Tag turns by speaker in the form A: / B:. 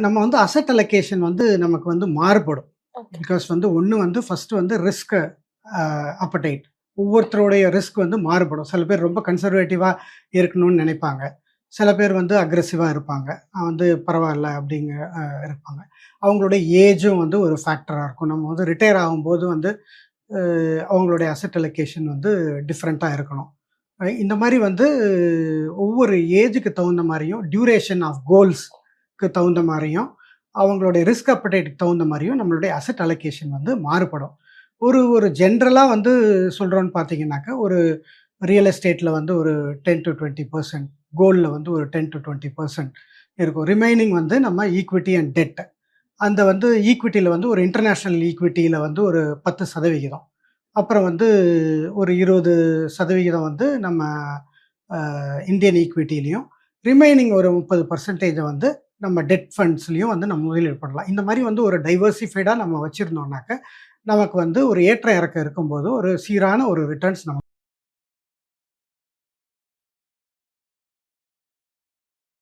A: நம்ம வந்து asset allocation வந்து நமக்கு வந்து மாறுபடும்.
B: ஓகே.
A: பிகாஸ் வந்து ஒண்ணு வந்து ஃபர்ஸ்ட் வந்து ரிஸ்க் அப்படைட். ஒவ்வொருத்தருடைய ரிஸ்க் வந்து மாறுபடும். சில பேர் ரொம்ப கன்சர்வேட்டிவா இருக்கணும்னு நினைப்பாங்க. சில பேர் வந்து அக்ரெசிவா இருப்பாங்க. வந்து பரவால்ல அப்படிங்க இருப்பாங்க. அவங்களுடைய ஏஜும் வந்து ஒரு ஃபேக்டரா இருக்கும். நம்ம வந்து ரிட்டயர் ஆகும்போது வந்து அவங்களுடைய அசெட் அலோகேஷன் வந்து டிஃப்ரெண்ட்டா இருக்கணும். இந்த மாரி வந்து ஒவ்வொரு ஏஜுக்கு தகுந்த மாரியும், டியூரேஷன் ஆஃப் கோல்ஸ்க்கு தகுந்த மாரியும், அவங்களுடைய ரிஸ்க் அப்படைட்க்கு தகுந்த மாரியும் நம்மளுடைய அசெட் அலோகேஷன் வந்து மாறுபடும். ஒரு ஒரு ஜென்ரலா வந்து சொல்றோம்ன்னு பார்த்தீங்கன்னாக்க, ஒரு ரியல் எஸ்டேட்ல வந்து ஒரு 10-20% கோல்ட்ல வந்து ஒரு 10-20% இருக்கும். ரிமைனிங் வந்து நம்ம ஈக்விட்டி அண்ட் டெட். அந்த வந்து ஈக்விட்டில வந்து ஒரு இன்டர்நேஷனல் ஈக்விட்டில வந்து ஒரு 10%. அப்புறம் வந்து ஒரு 20% வந்து நம்ம இந்தியன் ஈக்விட்டிலயும், ரிமைனிங் ஒரு 30% வந்து நம்ம டெட் ஃபண்ட்ஸ்லயும் வந்து நம்ம முதலீடு பண்ணலாம். இந்த மாரி வந்து ஒரு டைவர்சிஃபைடா நம்ம வச்சிருந்தோம்னாக்க, நமக்கு வந்து ஒரு ஏற்ற இறக்கம் இருக்கும்போது, ஒரு சீரான ஒரு ரிட்டர்ன்ஸ் நமக்கு